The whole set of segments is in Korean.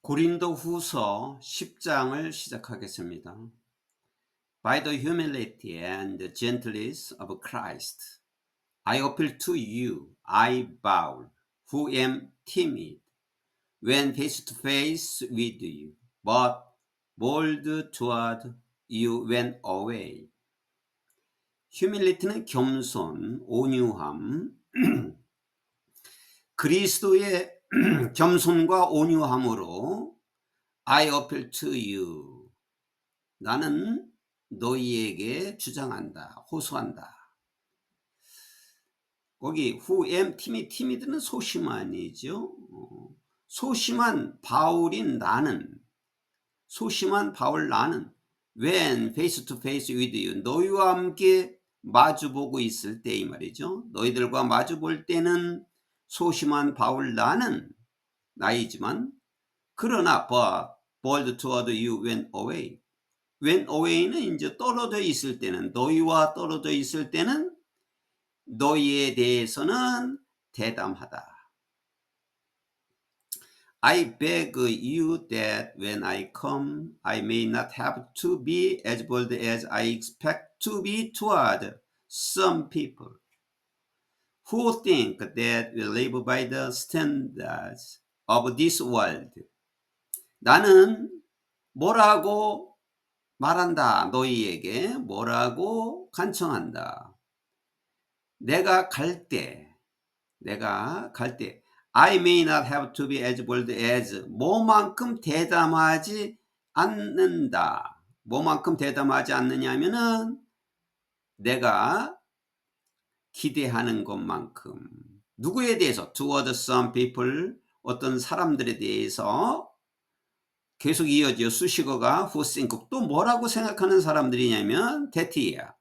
고린도후서 10장을 시작하겠습니다. By the humility and the gentleness of Christ, I appeal to you, I bow, who am timid, when face to face with you, but bold toward you when away. humility는 겸손, 온유함, 그리스도의 겸손과 온유함으로 I appeal to you. 나는 너희에게 주장한다, 호소한다. 거기 who am timid는 소심한이죠. 소심한 바울인 나는, 소심한 바울 나는 when face to face with you, 너희와 함께 마주보고 있을 때 이 말이죠. 너희들과 마주볼 때는 소심한 바울 나는 나이지만 그러나 bold toward you when away. when away는 이제 떨어져 있을 때는, 너희와 떨어져 있을 때는 너희에 대해서는 대담하다. I beg you that when I come, I may not have to be as bold as I expect to be toward some people who think that we live by the standards of this world. 나는 뭐라고 말한다. 너희에게 뭐라고 간청한다. 내가 갈 때 I may not have to be as bold as 뭐만큼 대담하지 않는다. 뭐만큼 대담하지 않느냐면은 내가 기대하는 것만큼. 누구에 대해서? toward some people, 어떤 사람들에 대해서. 계속 이어져 수식어가 who think. 또 뭐라고 생각하는 사람들이냐면 that이야.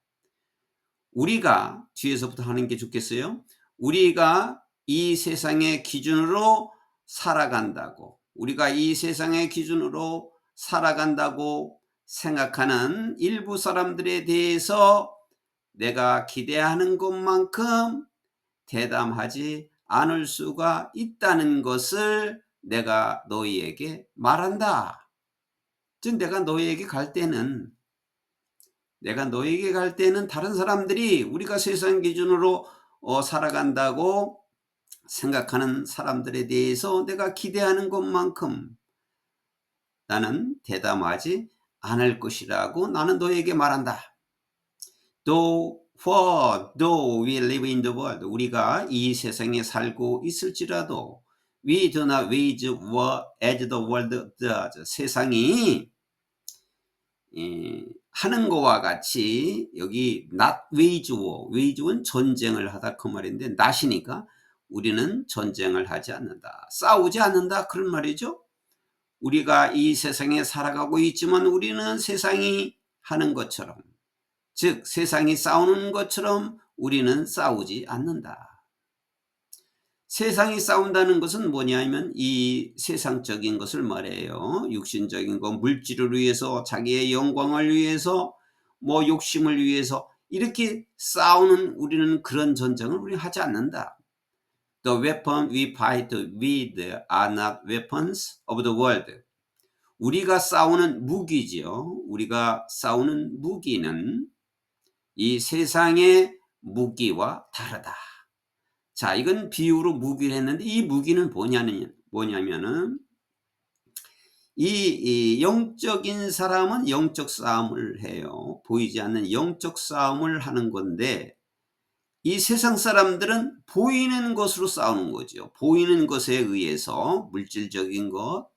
우리가 뒤에서부터 하는 게 좋겠어요. 우리가 이 세상의 기준으로 살아간다고, 우리가 이 세상의 기준으로 살아간다고 생각하는 일부 사람들에 대해서 내가 기대하는 것만큼 대담하지 않을 수가 있다는 것을 내가 너희에게 말한다. 즉 내가 너희에게 갈 때는 다른 사람들이 우리가 세상 기준으로 살아간다고 생각하는 사람들에 대해서 내가 기대하는 것만큼 나는 대담하지 않을 것이라고 나는 너희에게 말한다. Though we live in the world, 우리가 이 세상에 살고 있을지라도 we do not wage war as the world does. 세상이 하는 것과 같이, 여기 not wage war, wage war는 전쟁을 하다 그 말인데 not이니까 우리는 전쟁을 하지 않는다, 싸우지 않는다 그런 말이죠. 우리가 이 세상에 살아가고 있지만 우리는 세상이 하는 것처럼, 즉 세상이 싸우는 것처럼 우리는 싸우지 않는다. 세상이 싸운다는 것은 뭐냐면 이 세상적인 것을 말해요. 육신적인 것, 물질을 위해서, 자기의 영광을 위해서, 뭐 욕심을 위해서 이렇게 싸우는, 우리는 그런 전쟁을 우리 하지 않는다. The weapon we fight with are not weapons of the world. 우리가 싸우는 무기죠. 우리가 싸우는 무기는 이 세상의 무기와 다르다. 자, 이건 비유로 무기를 했는데 이 무기는 뭐냐면은 이 영적인 사람은 영적 싸움을 해요. 보이지 않는 영적 싸움을 하는 건데 이 세상 사람들은 보이는 것으로 싸우는 거죠. 보이는 것에 의해서, 물질적인 것,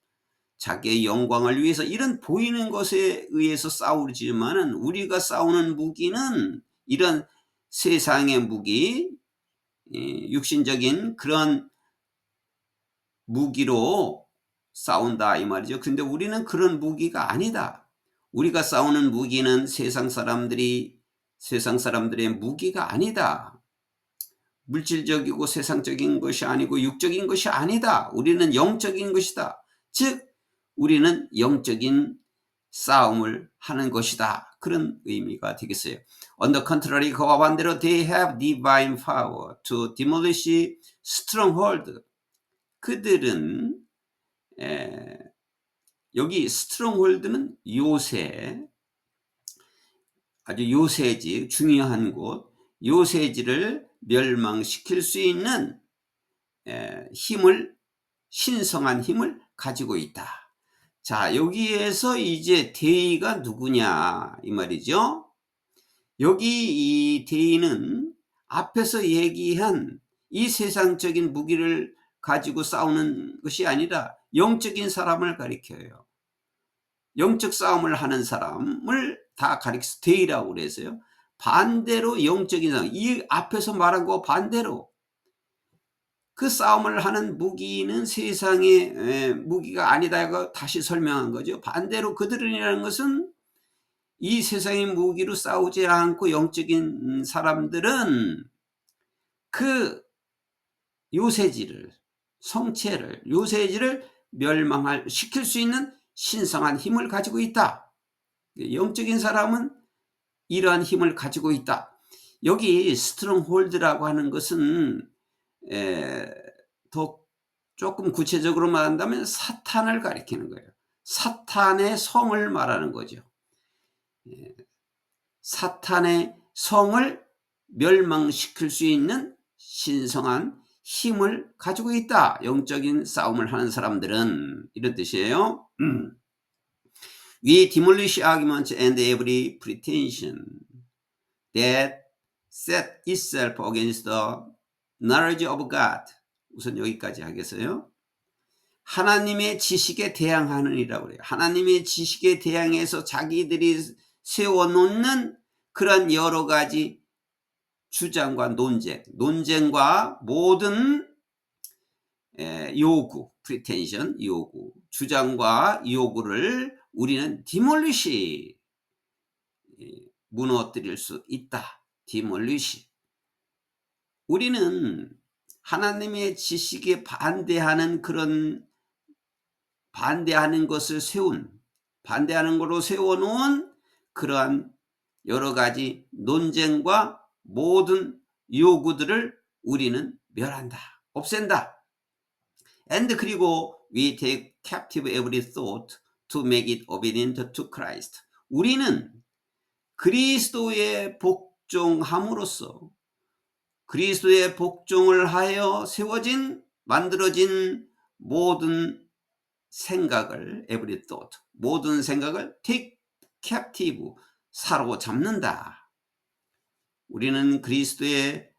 자기의 영광을 위해서, 이런 보이는 것에 의해서 싸우지만은 우리가 싸우는 무기는 이런 세상의 무기, 육신적인 그런 무기로 싸운다 이 말이죠. 근데 우리는 그런 무기가 아니다. 우리가 싸우는 무기는 세상 사람들의 무기가 아니다. 물질적이고 세상적인 것이 아니고 육적인 것이 아니다. 우리는 영적인 것이다. 즉 우리는 영적인 싸움을 하는 것이다. 그런 의미가 되겠어요. On the contrary, 그와 반대로 they have divine power to demolish stronghold. 그들은 여기 스트롱홀드는 요새, 아주 요새지, 중요한 곳, 요새지를 멸망시킬 수 있는 힘을, 신성한 힘을 가지고 있다. 자, 여기에서 이제 대의가 누구냐 이 말이죠. 여기 이 대의는 앞에서 얘기한 이 세상적인 무기를 가지고 싸우는 것이 아니라 영적인 사람을 가리켜요. 영적 싸움을 하는 사람을 다 가리켜서 대의라고 그래서요. 반대로 영적인 사람, 이 앞에서 말한 거 반대로 그 싸움을 하는 무기는 세상의 무기가 아니다고 다시 설명한 거죠. 반대로 그들이라는 것은 이 세상의 무기로 싸우지 않고 영적인 사람들은 그 요새지를, 성체를, 요새지를 멸망시킬 수 있는 신성한 힘을 가지고 있다. 영적인 사람은 이러한 힘을 가지고 있다. 여기 스트롱홀드라고 하는 것은 더 조금 구체적으로 말한다면 사탄을 가리키는 거예요. 사탄의 성을 말하는 거죠. 사탄의 성을 멸망시킬 수 있는 신성한 힘을 가지고 있다. 영적인 싸움을 하는 사람들은 이런 뜻이에요. We demolish arguments and every pretension that set itself against the knowledge of God. 우선 여기까지 하겠어요. 하나님의 지식에 대항하느니라고 그래요. 하나님의 지식에 대항해서 자기들이 세워놓는 그런 여러 가지 주장과 논쟁과 모든 요구, pretension, 요구, 주장과 요구를 우리는 demolish, 무너뜨릴 수 있다. demolish. 우리는 하나님의 지식에 반대하는 그런 반대하는 것을 반대하는 것으로 세워놓은 그러한 여러 가지 논쟁과 모든 요구들을 우리는 멸한다. 없앤다. And 그리고 we take captive every thought to make it obedient to Christ. 우리는 그리스도의 복종함으로써 그리스도의 복종을 하여 만들어진 모든 생각을 every thought, 모든 생각을 take captive, 사로잡는다. 우리는 그리스도의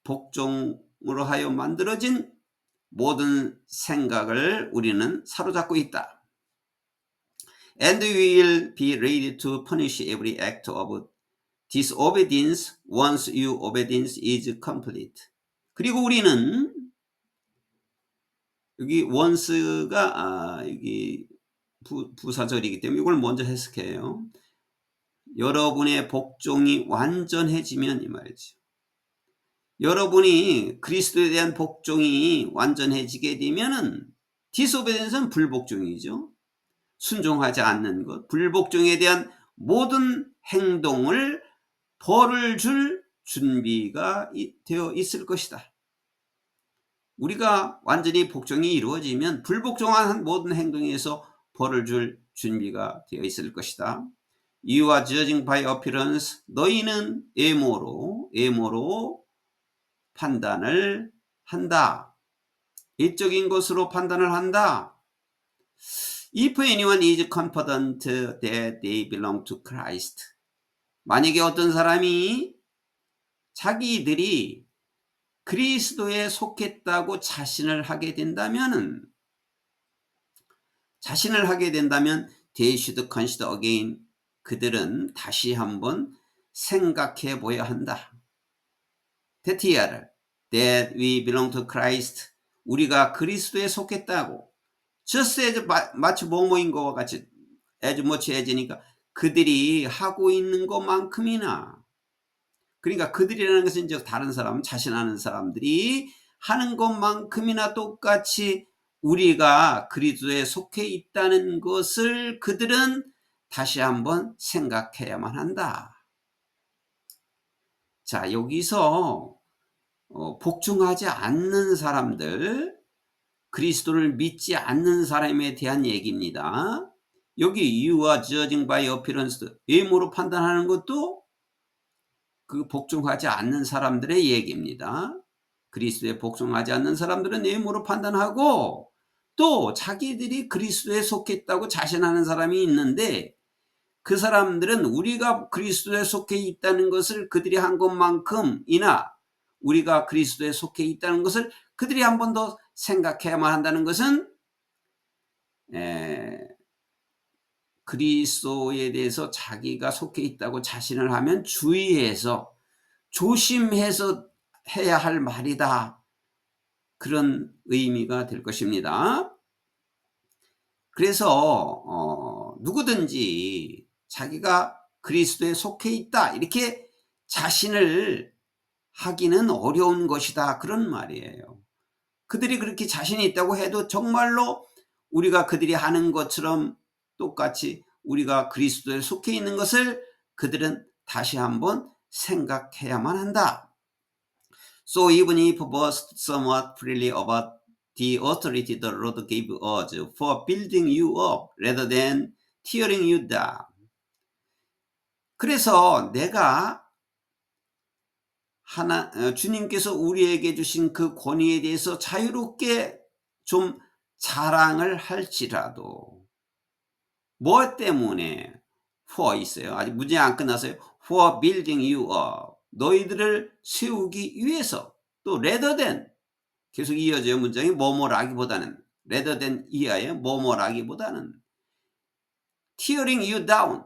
복종으로 하여 만들어진 모든 생각을 우리는 사로잡고 있다. And we will be ready to punish every act of disobedience once your obedience is complete. 그리고 우리는 여기 once가 여기 부사절이기 때문에 이걸 먼저 해석해요. 여러분의 복종이 완전해지면 이 말이죠. 여러분이 그리스도에 대한 복종이 완전해지게 되면은 디스오베덴스는 불복종이죠. 순종하지 않는 것, 불복종에 대한 모든 행동을 벌을 줄 준비가 되어 있을 것이다. 우리가 완전히 복종이 이루어지면 불복종한 모든 행동에서 벌을 줄 준비가 되어 있을 것이다. You are judging by appearance. 너희는 외모로 판단을 한다. 일적인 것으로 판단을 한다. If anyone is confident that they belong to Christ. 만약에 어떤 사람이 자기들이 그리스도에 속했다고 자신을 하게 된다면 they should consider again. 그들은 다시 한번 생각해 보아야 한다. 테티아를 that we belong to Christ. 우리가 그리스도에 속했다고. just as 마치 뭐뭐인 것과 같이 as much as니까 그들이 하고 있는 것만큼이나. 그러니까 그들이라는 것은 이제 다른 사람, 자신하는 사람들이 하는 것만큼이나 똑같이 우리가 그리스도에 속해 있다는 것을 그들은 다시 한번 생각해야만 한다. 자, 여기서 복종하지 않는 사람들, 그리스도를 믿지 않는 사람에 대한 얘기입니다. 여기 you are judging by appearance, 외모로 판단하는 것도 그 복종하지 않는 사람들의 얘기입니다. 그리스도에 복종하지 않는 사람들은 외모로 판단하고, 또 자기들이 그리스도에 속했다고 자신하는 사람이 있는데, 그 사람들은 우리가 그리스도에 속해 있다는 것을 그들이 한 것만큼이나 우리가 그리스도에 속해 있다는 것을 그들이 한 번 더 생각해야만 한다는 것은, 그리스도에 대해서 자기가 속해 있다고 자신을 하면 주의해서 조심해서 해야 할 말이다, 그런 의미가 될 것입니다. 그래서 누구든지 자기가 그리스도에 속해 있다 이렇게 자신을 하기는 어려운 것이다, 그런 말이에요. 그들이 그렇게 자신이 있다고 해도 정말로 우리가 그들이 하는 것처럼 똑같이 우리가 그리스도에 속해 있는 것을 그들은 다시 한번 생각해야만 한다. So even if boast somewhat freely about the authority the Lord gave us for building you up rather than tearing you down. 그래서 내가 주님께서 우리에게 주신 그 권위에 대해서 자유롭게 좀 자랑을 할지라도, 뭐 때문에 for 있어요. 아직 문제 안 끝났어요. for building you up, 너희들을 세우기 위해서. 또 rather than, 계속 이어져요. 문장이 뭐뭐라기보다는, rather than 이하에 뭐뭐라기보다는, tearing you down,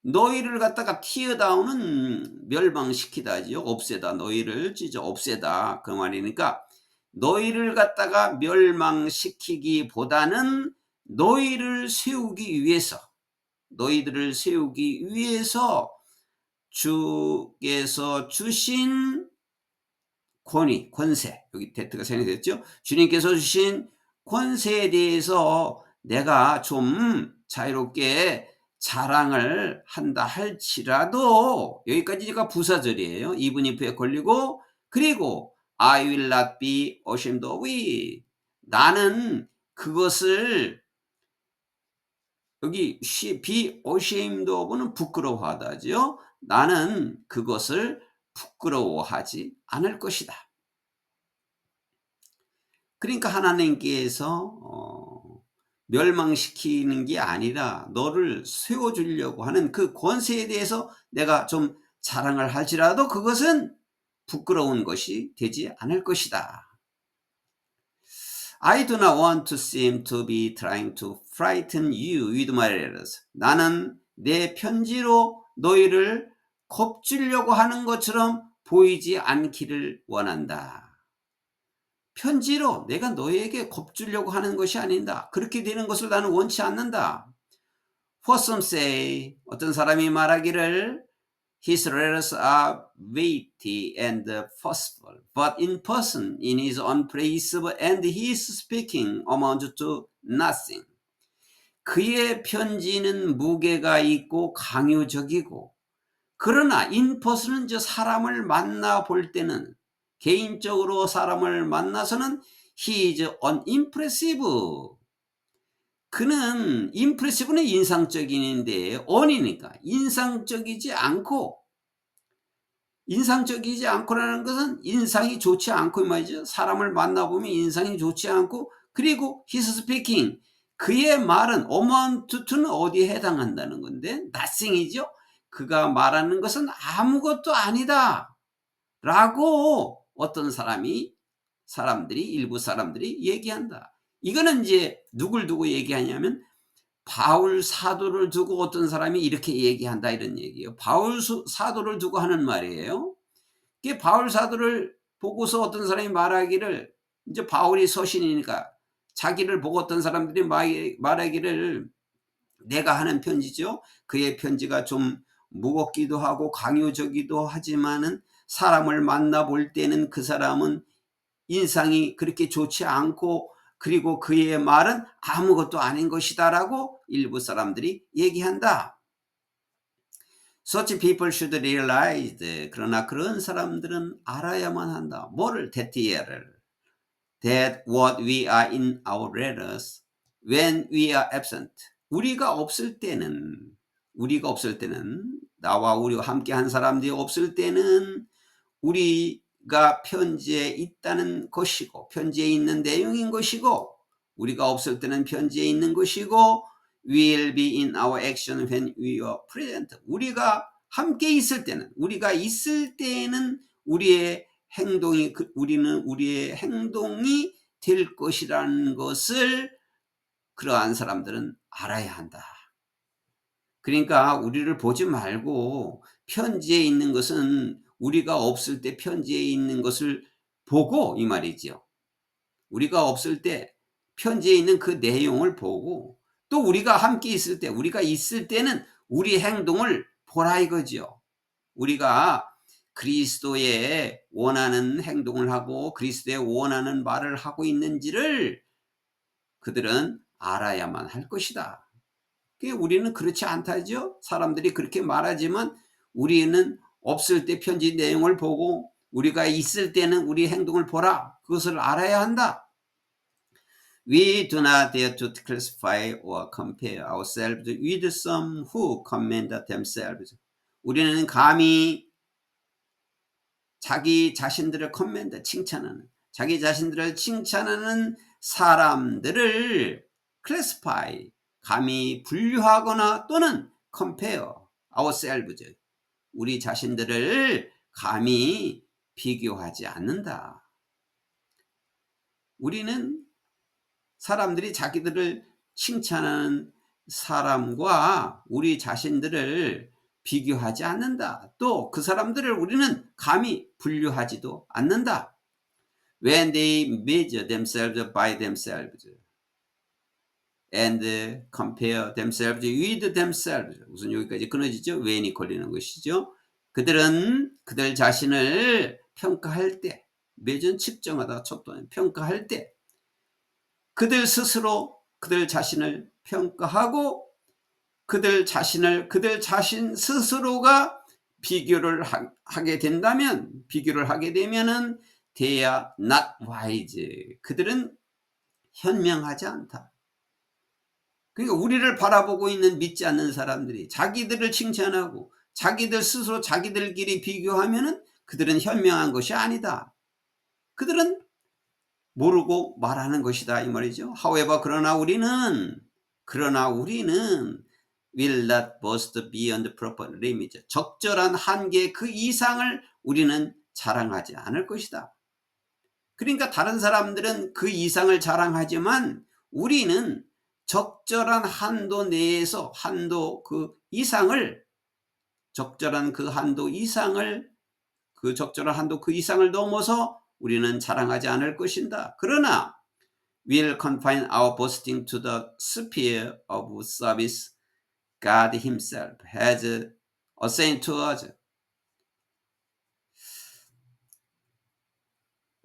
너희를 갖다가 tear down은 멸망시키다지요. 없애다, 너희를 찢어 없애다, 그 말이니까 너희를 갖다가 멸망시키기보다는 너희를 세우기 위해서, 너희들을 세우기 위해서 주께서 주신 권위, 권세, 여기 대트가 생략됐죠. 주님께서 주신 권세에 대해서 내가 좀 자유롭게 자랑을 한다 할지라도, 여기까지가 부사절이에요. even if에 걸리고, 그리고 I will not be ashamed of it, 나는 그것을, 여기 be ashamed of는 부끄러워하다죠. 나는 그것을 부끄러워하지 않을 것이다. 그러니까 하나님께서 멸망시키는 게 아니라 너를 세워주려고 하는 그 권세에 대해서 내가 좀 자랑을 할지라도 그것은 부끄러운 것이 되지 않을 것이다. I do not want to seem to be trying to frighten you with my letters. 나는 내 편지로 너희를 겁주려고 하는 것처럼 보이지 않기를 원한다. 편지로 내가 너희에게 겁주려고 하는 것이 아닌다. 그렇게 되는 것을 나는 원치 않는다. For some say, 어떤 사람이 말하기를 His letters are weighty and forceful, but in person, in his own place, and his speaking amounts to nothing. 그의 편지는 무게가 있고 강요적이고, 그러나 in person은 저 사람을 만나볼 때는, 개인적으로 사람을 만나서는 he is unimpressive. 그는 impressive는 인상적인데 on이니까 인상적이지 않고라는 것은 인상이 좋지 않고 말이죠. 사람을 만나보면 인상이 좋지 않고, 그리고 his speaking, 그의 말은 amount to는 어디에 해당한다는 건데 nothing이죠. 그가 말하는 것은 아무것도 아니다 라고 어떤 일부 사람들이 얘기한다. 이거는 이제 누굴 두고 얘기하냐면 바울 사도를 두고 어떤 사람이 이렇게 얘기한다, 이런 얘기예요. 바울 사도를 두고 하는 말이에요. 이게 바울 사도를 보고서 어떤 사람이 말하기를, 이제 바울이 서신이니까 자기를 보고 어떤 사람들이 말하기를, 내가 하는 편지죠. 그의 편지가 좀 무겁기도 하고 강요적이기도 하지만은 사람을 만나볼 때는 그 사람은 인상이 그렇게 좋지 않고, 그리고 그의 말은 아무것도 아닌 것이다 라고 일부 사람들이 얘기한다. Such people should realize, 그러나 그런 사람들은 알아야만 한다. 뭐를? 대티에를, that what we are in our letters when we are absent. 우리가 없을 때는 나와 우리와 함께 한 사람들이 없을 때는 우리가 편지에 있다는 것이고 편지에 있는 내용인 것이고 우리가 없을 때는 편지에 있는 것이고 will be in our action when we are present. 우리가 함께 있을 때는 우리가 있을 때에는 우리의 행동이 우리의 행동이 될 것이라는 것을 그러한 사람들은 알아야 한다. 그러니까 우리를 보지 말고 편지에 있는 것은 우리가 없을 때 편지에 있는 것을 보고 이 말이죠. 우리가 없을 때 편지에 있는 그 내용을 보고 또 우리가 함께 있을 때 우리가 있을 때는 우리 행동을 보라 이거죠. 우리가 그리스도의 원하는 행동을 하고 그리스도의 원하는 말을 하고 있는지를 그들은 알아야만 할 것이다. 우리는 그렇지 않다죠. 사람들이 그렇게 말하지만 우리는 없을 때 편지 내용을 보고 우리가 있을 때는 우리 행동을 보라. 그것을 알아야 한다. We do not dare to classify or compare ourselves with some who commend themselves. 우리는 감히 자기 자신들을 칭찬하는 자기 자신들을 칭찬하는 사람들을 classify 감히 분류하거나 또는 compare ourselves 우리 자신들을 감히 비교하지 않는다. 우리는 사람들이 자기들을 칭찬하는 사람과 우리 자신들을 비교하지 않는다. 또 그 사람들을 우리는 감히 분류하지도 않는다. When they measure themselves by themselves and compare themselves with themselves. 우선 여기까지 끊어지죠. when이 걸리는 것이죠. 그들은 그들 자신을 평가할 때, measure는 측정하다, 쳤던 평가할 때 그들 스스로 그들 자신을 평가하고 그들 자신 스스로가 비교를 하게 된다면 비교를 they are not wise. 그들은 현명하지 않다. 그러니까 우리를 바라보고 있는 믿지 않는 사람들이 자기들을 칭찬하고 자기들 스스로 자기들끼리 비교하면은 그들은 현명한 것이 아니다. 그들은 모르고 말하는 것이다 이 말이죠. However, 그러나 우리는 will not boast beyond proper limits. 적절한 한계 그 이상을 우리는 자랑하지 않을 것이다. 그러니까 다른 사람들은 그 이상을 자랑하지만 우리는 적절한 한도 내에서 적절한 한도 그 이상을 넘어서 우리는 자랑하지 않을 것인다. 그러나 we'll confine our boasting to the sphere of service God himself has assigned to us.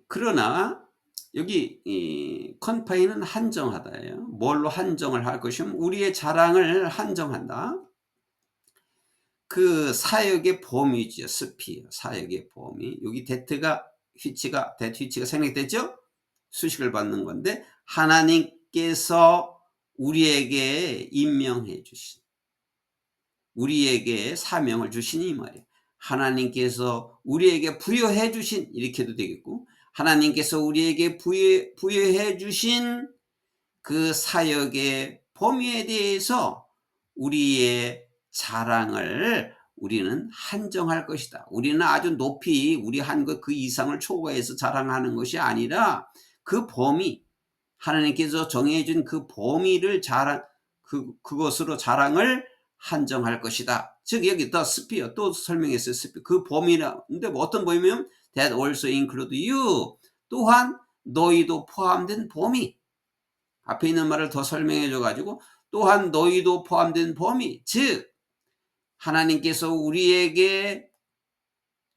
그러나 여기 이 confine은 한정하다예요. 뭘로 한정을 할 것이면 우리의 자랑을 한정한다. 그 사역의 범위죠. 스피어, 사역의 범위. 여기 that가 which가 생략됐죠? 수식을 받는 건데 하나님께서 우리에게 임명해 주신 우리에게 사명을 주신 이 말이에요. 하나님께서 우리에게 부여해 주신 이렇게 해도 되겠고 하나님께서 우리에게 부여해 주신 그 사역의 범위에 대해서 우리의 자랑을 우리는 한정할 것이다. 우리는 아주 높이 우리 한 것 그 이상을 초과해서 자랑하는 것이 아니라 그 범위 하나님께서 정해준 그 범위를 그것으로 자랑을 한정할 것이다. 즉 여기 더 스피어 또 설명했어요. 스피어 그 범위라 근데 뭐 어떤 범위면 that also include you 또한 너희도 포함된 범위 앞에 있는 말을 더 설명해 줘 가지고 또한 너희도 포함된 범위 즉 하나님께서 우리에게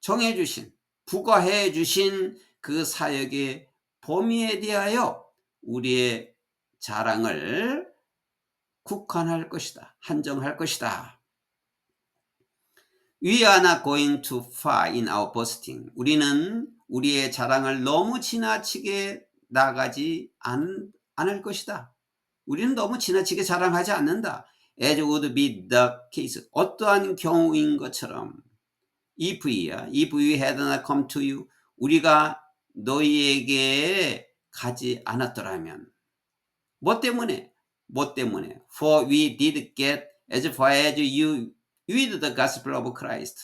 정해 주신 부과해 주신 그 사역의 범위에 대하여 우리의 자랑을 국한할 것이다. 한정할 것이다. We are not going too far in our boasting. 우리는 우리의 자랑을 너무 지나치게 나가지 않을 것이다. 우리는 너무 지나치게 자랑하지 않는다. As would be the case. 어떠한 경우인 것처럼. If we had not come to you. 우리가 너희에게 가지 않았더라면. 뭐 때문에? For we did get as far as you with the gospel of Christ.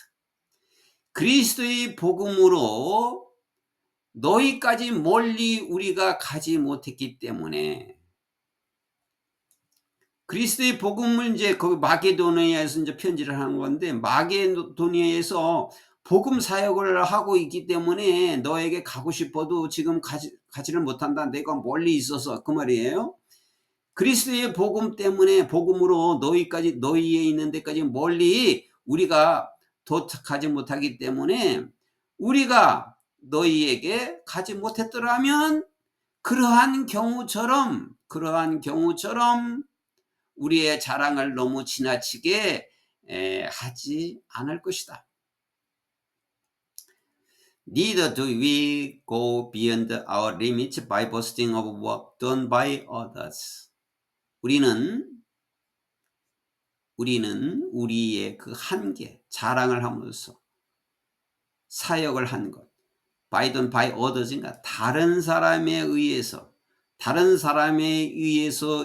그리스도의 복음으로 너희까지 멀리 우리가 가지 못했기 때문에 그리스도의 복음을 이제 거기 마게도니아에서 이제 편지를 하는 건데 마게도니아에서 복음 사역을 하고 있기 때문에 너에게 가고 싶어도 지금 가지를 못한다. 내가 멀리 있어서 그 말이에요. 그리스도의 복음 때문에 복음으로 너희에 있는 데까지 멀리 우리가 도착하지 못하기 때문에 우리가 너희에게 가지 못했더라면 그러한 경우처럼 우리의 자랑을 너무 지나치게 하지 않을 것이다. Neither do we go beyond our limits by boasting of work done by others. 우리는 우리의 그 한계, 자랑을 함으로써 사역을 한 것, by others인가 다른 사람에 의해서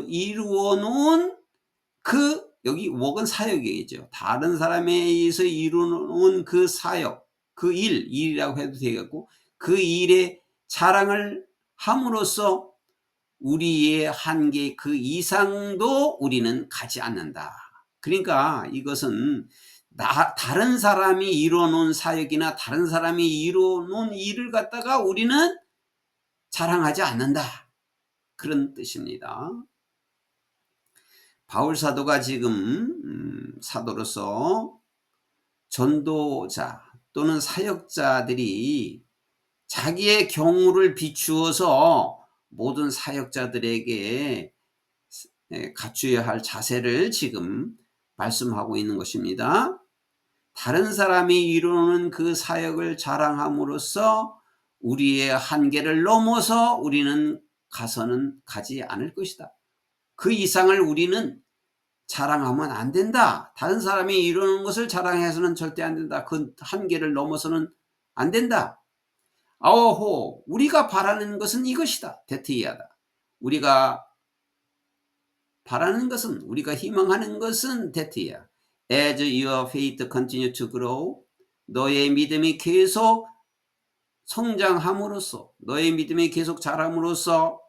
이루어 놓은 여기 work은 사역이겠죠. 다른 사람에 의해서 이루어 놓은 그 사역, 그 일이라고 해도 되겠고 그 일에 자랑을 함으로써 우리의 한계 그 이상도 우리는 가지 않는다. 그러니까 이것은 다른 사람이 이루어놓은 사역이나 다른 사람이 이루어놓은 일을 갖다가 우리는 자랑하지 않는다. 그런 뜻입니다. 바울 사도가 지금 사도로서 전도자 또는 사역자들이 자기의 경우를 비추어서 모든 사역자들에게 갖추어야 할 자세를 지금 말씀하고 있는 것입니다. 다른 사람이 이루는 그 사역을 자랑함으로써 우리의 한계를 넘어서 우리는 가서는 가지 않을 것이다. 그 이상을 우리는 자랑하면 안 된다. 다른 사람이 이루는 것을 자랑해서는 절대 안 된다. 그 한계를 넘어서는 안 된다. 아오호, 우리가 바라는 것은 이것이다. 데트이하다. 우리가 바라는 것은, 우리가 희망하는 것은 데트이야. As your faith continue to grow, 너의 믿음이 계속 성장함으로써, 너의 믿음이 계속 자람으로써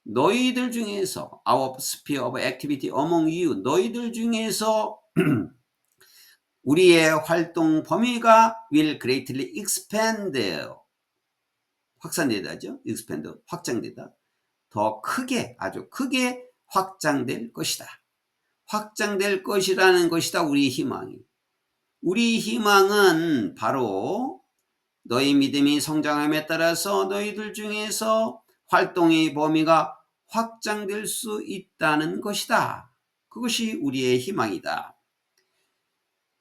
너희들 중에서 our sphere of activity among you, 너희들 중에서 우리의 활동 범위가 will greatly expand, 확산되다죠. expand, 확장되다. 더 크게, 아주 크게 확장될 것이다. 확장될 것이라는 것이다. 우리 희망이. 우리 희망은 바로 너희 믿음이 성장함에 따라서 너희들 중에서 활동의 범위가 확장될 수 있다는 것이다. 그것이 우리의 희망이다.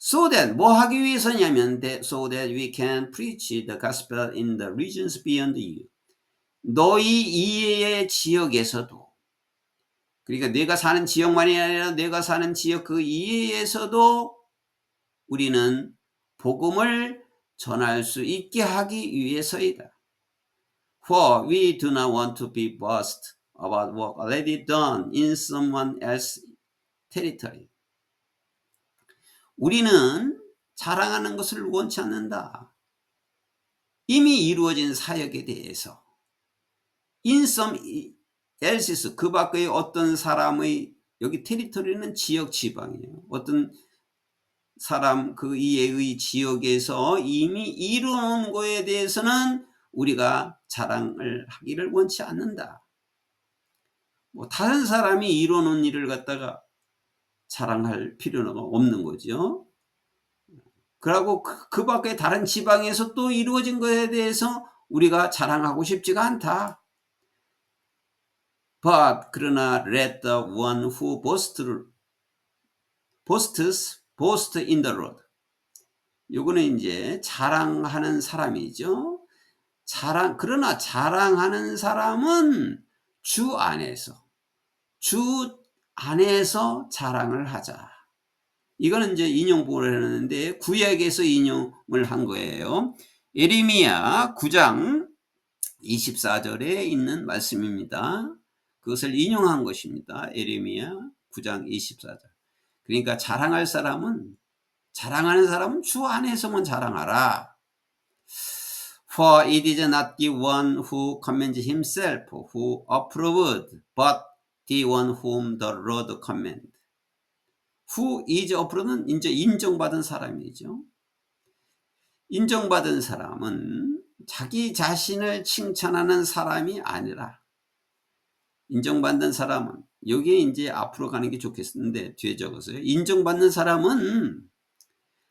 So that, 뭐 하기 위해서냐면 so that we can preach the gospel in the regions beyond you. 너희 이해의 지역에서도, 그러니까 내가 사는 지역만이 아니라 내가 사는 지역 그 이해에서도 우리는 복음을 전할 수 있게 하기 위해서이다. For we do not want to be boast about work already done in someone else's territory. 우리는 자랑하는 것을 원치 않는다. 이미 이루어진 사역에 대해서 in some else's, 그 밖의 어떤 사람의, 여기 테리토리는 지역 지방이에요. 어떤 사람 그 이해의 지역에서 이미 이루어놓은 거에 대해서는 우리가 자랑을 하기를 원치 않는다. 뭐 다른 사람이 이루어놓은 일을 갖다가 자랑할 필요는 없는 거죠. 그리고 그 밖에 다른 지방에서 또 이루어진 것에 대해서 우리가 자랑하고 싶지가 않다. But 그러나 let the one who boasts boast in the Lord. 요거는 이제 자랑하는 사람이죠. 그러나 자랑하는 사람은 주 안에서 자랑을 하자. 이거는 이제 인용부를 했는데 구약에서 인용을 한 거예요. 예레미야 9장 24절에 있는 말씀입니다. 그것을 인용한 것입니다. 예레미야 9장 24절. 그러니까 자랑하는 사람은 주 안에서만 자랑하라. For it is not the one who commends himself who approved, but the one whom the Lord commend. Who is approved는 이제 인정받은 사람이죠. 인정받은 사람은 자기 자신을 칭찬하는 사람이 아니라, 인정받는 사람은, 여기에 이제 앞으로 가는 게 좋겠는데 뒤에 적었어요. 인정받는 사람은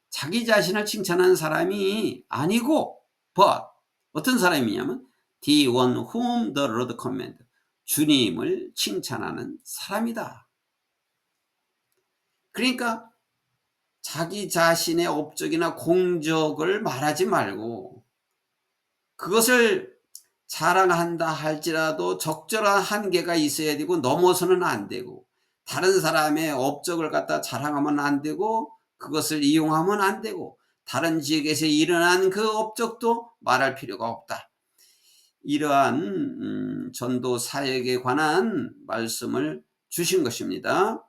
자기 자신을 칭찬하는 사람이 아니고, but 어떤 사람이냐면 the one whom the Lord commend, 주님을 칭찬하는 사람이다. 그러니까 자기 자신의 업적이나 공적을 말하지 말고 그것을 자랑한다 할지라도 적절한 한계가 있어야 되고 넘어서는 안 되고, 다른 사람의 업적을 갖다 자랑하면 안 되고 그것을 이용하면 안 되고, 다른 지역에서 일어난 그 업적도 말할 필요가 없다. 이러한 전도 사역에 관한 말씀을 주신 것입니다.